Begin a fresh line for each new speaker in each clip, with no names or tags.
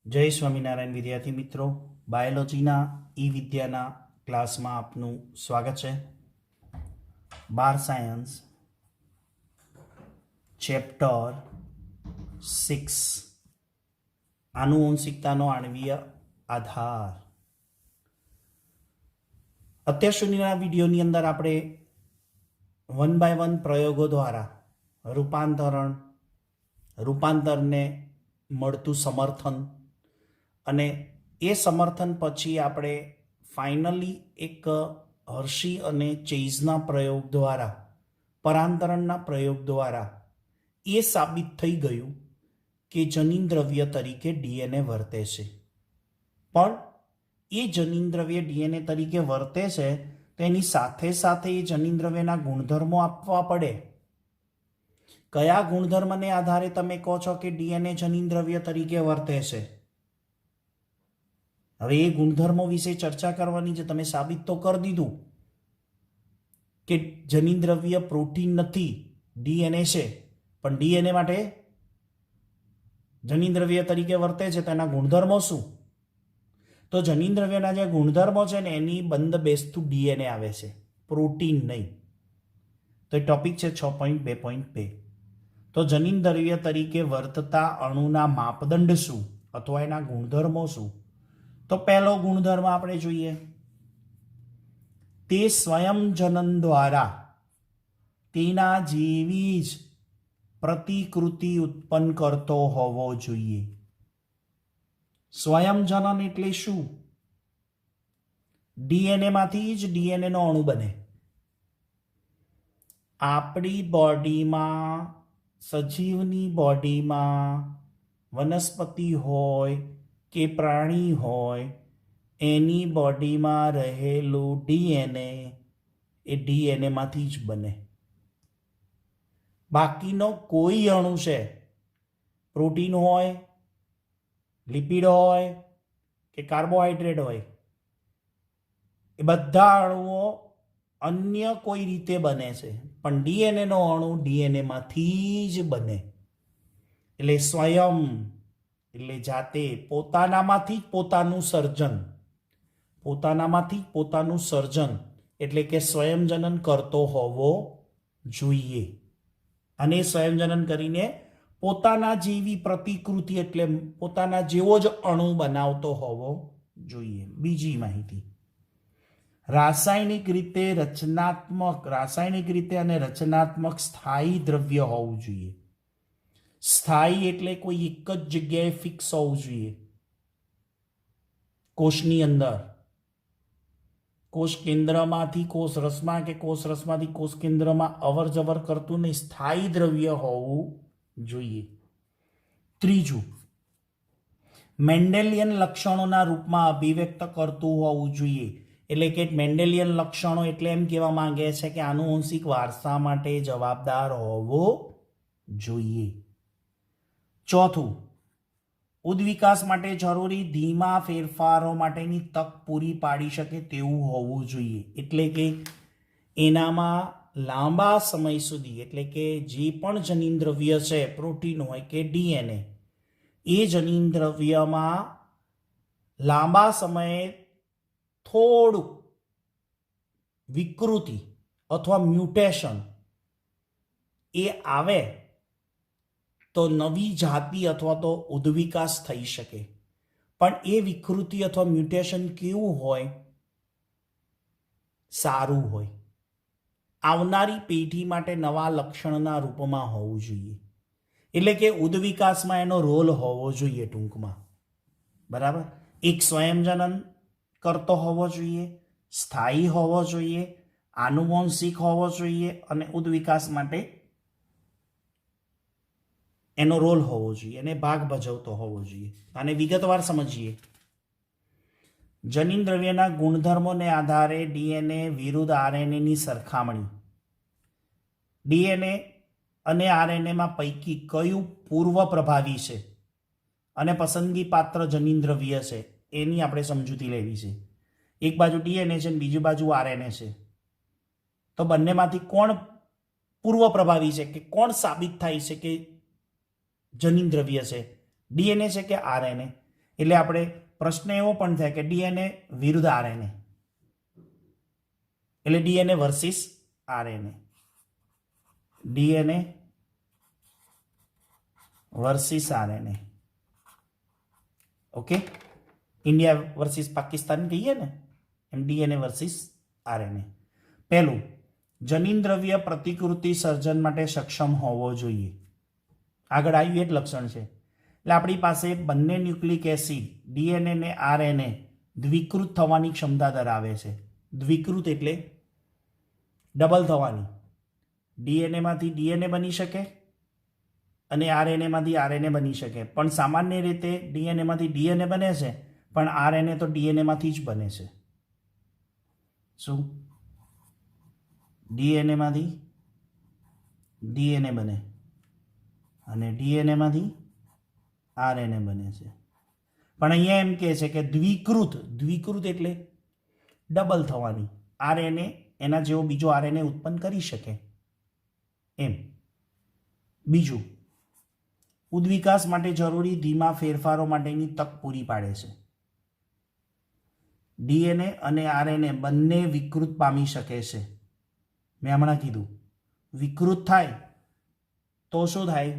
જય સ્વામિનારાયણ વિદ્યાર્થી મિત્રો, બાયોલોજીના ઈ વિદ્યાના ક્લાસમાં આપનું સ્વાગત છે. બાર સાયન્સ ચેપ્ટર 6 આનુવંશિકતાનો આણ્વીય આધાર. અત્યાર સુધીના વિડીયોની અંદર આપણે 1 બાય 1 પ્રયોગો દ્વારા રૂપાંતરને મળતું સમર્થન અને એ સમર્થન પછી આપણે ફાઇનલી એક હર્શી અને ચેઝના પ્રયોગ દ્વારા, પરાંતરણના પ્રયોગ દ્વારા એ સાબિત થઈ ગયું કે જનીન દ્રવ્ય તરીકે ડીએનએ વર્તે છે. પણ એ જનીન દ્રવ્ય ડીએનએ તરીકે વર્તે છે તેની સાથે સાથે એ જનીન દ્રવ્યના ગુણધર્મો આપવા પડે. કયા ગુણધર્મને આધારે તમે કહો છો કે ડીએનએ જનીન દ્રવ્ય તરીકે વર્તે છે? હવે એ ગુણધર્મો વિશે ચર્ચા કરવાની છે. તમે સાબિત તો કરી દીધું કે જનીન દ્રવ્ય પ્રોટીન નથી, ડીએનએ છે. પણ ડીએનએ માટે જનીન દ્રવ્ય તરીકે વર્તે છે, તેના ગુણધર્મો શું? તો જનીન દ્રવ્યના જે ગુણધર્મો છે ને એની બંધ બેસતું ડીએનએ આવે છે, પ્રોટીન નહીં. તો એ ટોપિક છે 6.2.2. તો જનીન દ્રવ્ય તરીકે વર્તતા અણુના માપદંડ શું અથવા એના ગુણધર્મો શું? તો પહેલો ગુણધર્મ આપણે જોઈએ, તે સ્વયં જનન દ્વારા તેના જેવી જ પ્રતિકૃતિ ઉત્પન્ન કરતો હોવો જોઈએ. સ્વયં જનન એટલે શું? ડીએનએ માંથી જ ડીએનએ નો અણુ બને. આપણી બોડીમાં, સજીવની બોડીમાં, વનસ્પતિ હોય કે પ્રાણી હોય, એની બોડીમાં રહેલું ડીએનએ એ ડીએનએ માંથી જ બને. બાકીનો કોઈ અણુ છે, પ્રોટીન હોય, લિપિડ હોય કે કાર્બોહાઈડ્રેટ હોય, એ બધા અણુઓ અન્ય કોઈ રીતે બને છે, પણ ડીએનએ નો અણુ ડીએનએ માંથી જ બને. એટલે સ્વયં એટલે જાતે, પોતાનામાંથી જ પોતાનું સર્જન એટલે કે સ્વયંજનન કરતો હોવો જોઈએ. અને સ્વયંજનન કરીને પોતાના જેવી પ્રતિકૃતિ એટલે પોતાના જેવો જ અણુ બનાવતો હોવો જોઈએ. બીજી માહિતી, રાસાયણિક રીતે અને રચનાત્મક સ્થાયી દ્રવ્ય હોવું જોઈએ. સ્થાયી એટલે કોઈ એક જ જગ્યાએ ફિક્સ હોવું જોઈએ. કોષની અંદર, કોષ કેન્દ્રમાંથી કોષ રસમાં કે કોષ રસમાંથી કોષ કેન્દ્રમાં અવર જવર કરતું નહીં, સ્થાયી દ્રવ્ય હોવું જોઈએ. ત્રીજું, મેન્ડેલિયન લક્ષણોના રૂપમાં અભિવ્યક્ત કરતું હોવું જોઈએ. એટલે કે મેન્ડેલિયન લક્ષણો એટલે એમ કહેવા માંગે છે કે આનુવંશિક વારસા માટે જવાબદાર હોવો જોઈએ. ચોથું, ઉદ્વિકાસ માટે જરૂરી ધીમા ફેરફારો માટેની તક પૂરી પાડી શકે તેવું હોવું જોઈએ. એટલે કે એનામાં લાંબા સમય સુધી, એટલે કે જે પણ જનીન દ્રવ્ય છે, પ્રોટીન હોય કે ડીએનએ, એ જનીન દ્રવ્યમાં લાંબા સમયે થોડુંક વિકૃતિ અથવા મ્યુટેશન એ આવે તો નવી જાતિ અથવા તો ઉદ્વિકાસ થઈ શકે. પણ એ વિકૃતિ અથવા મ્યુટેશન કેવું હોય? સારું હોય. આવનારી પેઢી માટે નવા લક્ષણના રૂપમાં હોવું જોઈએ. એટલે કે ઉદ્વિકાસમાં એનો રોલ હોવો જોઈએ ટૂંકમાં. બરાબર? એક સ્વયંજનન કરતો હોવો જોઈએ, સ્થાયી હોવો જોઈએ, આનુવંશિક હોવો જોઈએ અને ઉદ્વિકાસ માટે એનો રોલ હોવો જોઈએ અને ભાગ ભજવતો હોવો જોઈએ. આને વિગતવાર સમજીએ. જનીન દ્રવ્યના ગુણધર્મોને આધારે ડીએનએ વિરુદ્ધ આરએનએની સરખામણી. ડીએનએ અને આરએનએમાં પૈકી કયું પૂર્વ પ્રભાવી છે અને પસંદગી પાત્ર જનીન દ્રવ્ય છે એની આપણે સમજૂતી લેવી છે. એક બાજુ ડીએનએ છે અને બીજી બાજુ આરએનએ છે. તો બંનેમાંથી કોણ પૂર્વ પ્રભાવી છે કે કોણ સાબિત થાય છે કે જનીન દ્રવ્ય છે, ડીએનએ છે કે આરએનએ? એટલે આપણે પ્રશ્ન એવો પણ થાય કે ડીએનએ વિરુદ્ધ આરએનએ, એટલે DNA versus RNA, DNA versus RNA. Okay, India versus Pakistan કહીએ ને એમ ડીએનએ વર્સિસ આરએનએ. પહેલું, જનીન દ્રવ્ય પ્રતિકૃતિ સર્જન માટે સક્ષમ હોવો જોઈએ. આગળ આવ્યું એ જ લક્ષણ છે. એટલે આપણી પાસે બંને ન્યુક્લિક એસિડ ડીએનએ ને આરએનએ દ્વિકૃત થવાની ક્ષમતા ધરાવે છે. દ્વિકૃત એટલે ડબલ થવાની. ડીએનએમાંથી ડીએનએ બની શકે અને આરએનએમાંથી આરએનએ બની શકે, પણ સામાન્ય રીતે ડીએનએમાંથી ડીએનએ બને છે, પણ આરએનએ તો ડીએનએમાંથી જ બને છે. શું? ડીએનએમાંથી ડીએનએ બને અને ડીએનએમાંથી આરએનએ બને છે. પણ અહીંયા એમ કહે છે કે દ્વિકૃત, દ્વિકૃત એટલે ડબલ થવાની. આરએનએ એના જેવો બીજો આરએનએ ઉત્પન્ન કરી શકે એમ. બીજું, ઉદ્વિકાસ માટે જરૂરી ધીમા ફેરફારો માટેની તક પૂરી પાડે છે. ડીએનએ અને આરએનએ બંને વિકૃત પામી શકે છે. મેં હમણાં કીધું વિકૃત થાય તો શું થાય,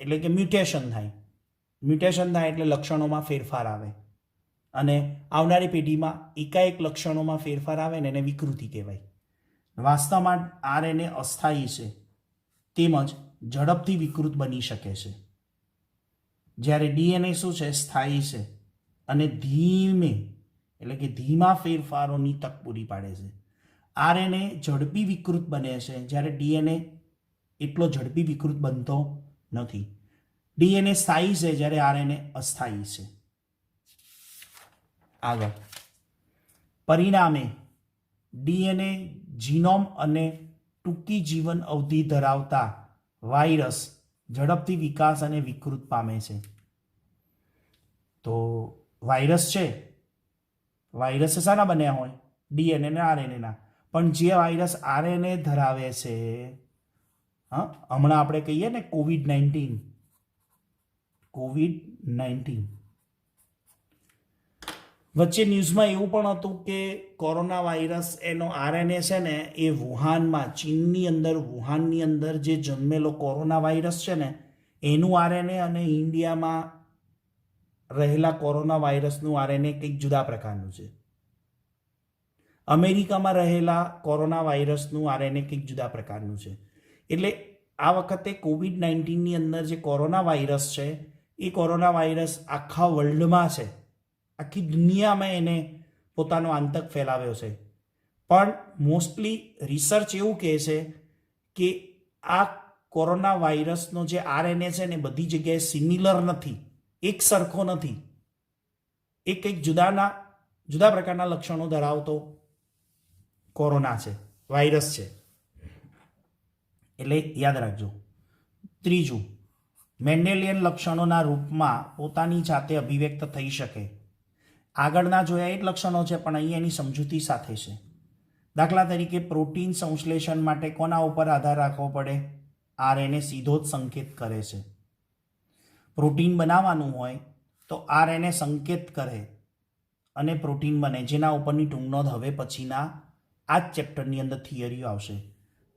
એટલે કે મ્યુટેશન થાય. મ્યુટેશન થાય એટલે લક્ષણોમાં ફેરફાર આવે અને આવનારી પેઢીમાં એકાએક લક્ષણોમાં ફેરફાર આવે ને એને વિકૃતિ કહેવાય. વાસ્તવમાં આરએનએ અસ્થાયી છે તેમજ ઝડપથી વિકૃત બની શકે છે, જ્યારે ડીએનએ શું છે, સ્થાયી છે અને ધીમે એટલે કે ધીમા ફેરફારોની તક પૂરી પાડે છે. આરએનએ ઝડપી વિકૃત બને છે, જ્યારે ડીએનએ એટલો ઝડપી વિકૃત બનતો નથી. ડીએનએ સ્થાયી છે જ્યારે આરએનએ અસ્થાયી છે. આગળ, પરિણામે ડીએનએ જીનોમ અને ટૂંકી જીવન અવધિ ધરાવતા વાયરસ ઝડપથી વિકાસ અને વિકૃત પામે છે. તો વાયરસ છે, વાયરસ શાના બન્યા હોય? ડીએનએ અને આરએનએના. પણ જે વાયરસ આરએનએ ધરાવે છે, હમણાં આપણે કહીએ ને કોવિડ-19, કોવિડ-19 વચ્ચે ન્યૂઝમાં એવું પણ હતું કે કોરોના વાયરસ એનો આરએનએ છે ને એ વુહાનમાં, ચીનની અંદર, વુહાનની અંદર જે જન્મેલો કોરોના વાયરસ છે ને એનું આરએનએ અને ઇન્ડિયામાં રહેલા કોરોના વાયરસનું આરએનએ કંઈક જુદા પ્રકારનું છે. અમેરિકામાં રહેલા કોરોના વાયરસનું આરએનએ કંઈક જુદા પ્રકારનું છે. એટલે આ વખતે કોવિડ-19ની અંદર જે કોરોના વાયરસ છે એ કોરોના વાયરસ આખા વર્લ્ડમાં છે, આખી દુનિયામાં એને પોતાનો આતંક ફેલાવ્યો છે. પણ મોસ્ટલી રિસર્ચ એવું કહે છે કે આ કોરોના વાયરસનો જે આરએનએ છે ને બધી જગ્યાએ સિમિલર નથી, એક સરખો નથી. એ કંઈક જુદા પ્રકારના લક્ષણો ધરાવતો કોરોના છે, વાયરસ છે. એટલે યાદ રાખજો. ત્રીજું, મેન્ડેલિયન લક્ષણોના રૂપમાં પોતાની જાતે અભિવ્યક્ત થઈ શકે. આગળના જોયા એ જ લક્ષણો છે પણ અહીં એની સમજૂતી સાથે છે. દાખલા તરીકે પ્રોટીન સંશ્લેષણ માટે કોના ઉપર આધાર રાખવો પડે? આરએનએ સીધો જ સંકેત કરે છે. પ્રોટીન બનાવવાનું હોય તો આરએનએ સંકેત કરે અને પ્રોટીન બને, જેના ઉપરની ટૂંકનોંધ હવે પછીના આ જ ચેપ્ટરની અંદર થિયરીઓ આવશે.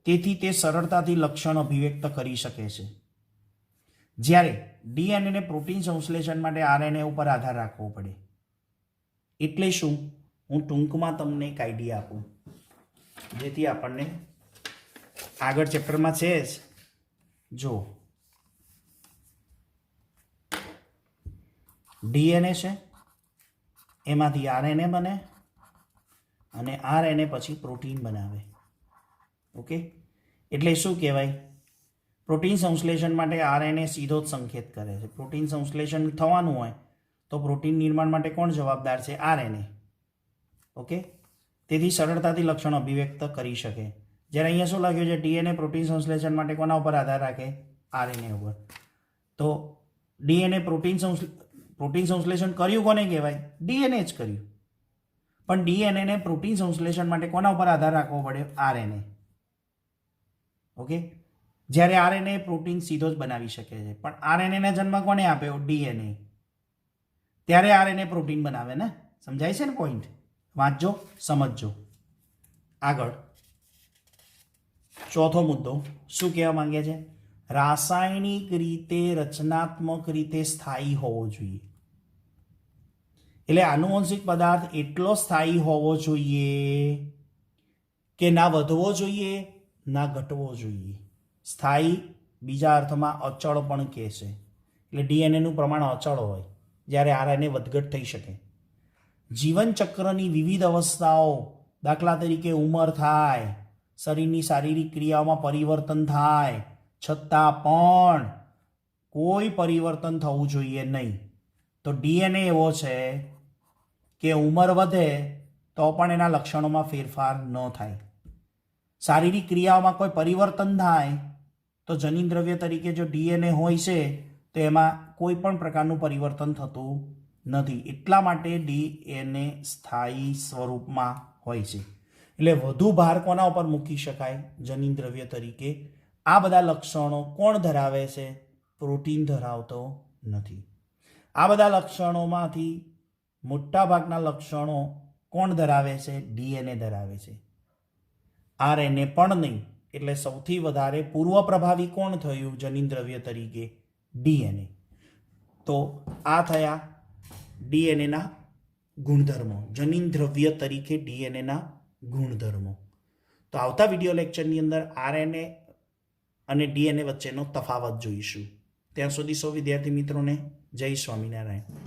તેથી તે સરળતાથી લક્ષણ અભિવ્યક્ત કરી શકે છે. જ્યારે ડીએનએને પ્રોટીન સંશ્લેષણ માટે આરએનએ ઉપર આધાર રાખવો પડે. એટલે શું? હું ટૂંકમાં તમને એક આઈડિયા આપું જેથી આપણને આગળ ચેપ્ટરમાં છે જ. જો ડીએનએ છે એમાંથી આરએનએ બને અને આરએનએ પછી પ્રોટીન બનાવે. ઓકે, એટલે શું કહેવાય? પ્રોટીન સંશ્લેષણ માટે આરએનએ સીધો જ સંકેત કરે છે. પ્રોટીન સંશ્લેષણ થવાનું હોય તો પ્રોટીન નિર્માણ માટે કોણ જવાબદાર છે? આરએનએ. ઓકે, તેથી સરળતાથી લક્ષણ અભિવ્યક્ત કરી શકે. જ્યારે અહીંયા શું લખ્યું છે? ડીએનએ પ્રોટીન સંશ્લેષણ માટે કોના ઉપર આધાર રાખે? આરએનએ ઉપર. તો ડીએનએ પ્રોટીન સંશ્લેષણ કર્યું કોને કહેવાય? ડીએનએ જ કર્યું. પણ ડીએનએને પ્રોટીન સંશ્લેષણ માટે કોના ઉપર આધાર રાખવો પડે? આરએનએ. ઓકે, જ્યારે આરએનએ પ્રોટીન સીધો જ બનાવી શકે છે, પણ આરએનએને જન્મ કોને આપ્યો? ડીએનએ. ત્યારે આરએનએ પ્રોટીન બનાવે ને. સમજાય છે ને પોઈન્ટ? વાંચજો, સમજજો. આગળ ચોથો મુદ્દો શું કહેવા માંગે છે? રાસાયણિક રીતે રચનાત્મક રીતે સ્થાયી હોવો જોઈએ. એટલે આનુવંશિક પદાર્થ એટલો સ્થાયી હોવો જોઈએ કે ના વધવો જોઈએ ના ઘટવો જોઈએ. સ્થાયી બીજા અર્થમાં અચળ પણ કહે છે. એટલે ડીએનએનું પ્રમાણ અચળ હોય, જ્યારે આરએનએ વધઘટ થઈ શકે. જીવનચક્રની વિવિધ અવસ્થાઓ, દાખલા તરીકે ઉંમર થાય, શરીરની શારીરિક ક્રિયાઓમાં પરિવર્તન થાય, છતાં પણ કોઈ પરિવર્તન થવું જોઈએ નહીં. તો ડીએનએ એવો છે કે ઉંમર વધે તો પણ એના લક્ષણોમાં ફેરફાર ન થાય. શારીરિક ક્રિયાઓમાં કોઈ પરિવર્તન થાય તો જનીનદ્રવ્ય તરીકે જો ડીએનએ હોય છે તો એમાં કોઈ પણ પ્રકારનું પરિવર્તન થતું નથી. એટલા માટે ડીએનએ સ્થાયી સ્વરૂપમાં હોય છે. એટલે વધુ ભાર કોના ઉપર મૂકી શકાય? જનીનદ્રવ્ય તરીકે. આ બધા લક્ષણો કોણ ધરાવે છે? પ્રોટીન ધરાવતો નથી. આ બધા લક્ષણોમાંથી મોટાભાગના લક્ષણો કોણ ધરાવે છે? ડીએનએ ધરાવે છે. આરએનએ પણ નહીં. એટલે સૌથી વધારે પૂર્વ પ્રભાવી કોણ થયું જનીનદ્રવ્ય તરીકે? ડીએનએ. તો આ થયા ડીએનએના ગુણધર્મો, જનીનદ્રવ્ય તરીકે ડીએનએના ગુણધર્મો. તો આવતા વિડીયો લેક્ચરની અંદર આરએનએ અને ડીએનએ વચ્ચેનો તફાવત જોઈશું. ત્યાં સુધી સૌ વિદ્યાર્થી મિત્રોને જય સ્વામિનારાયણ.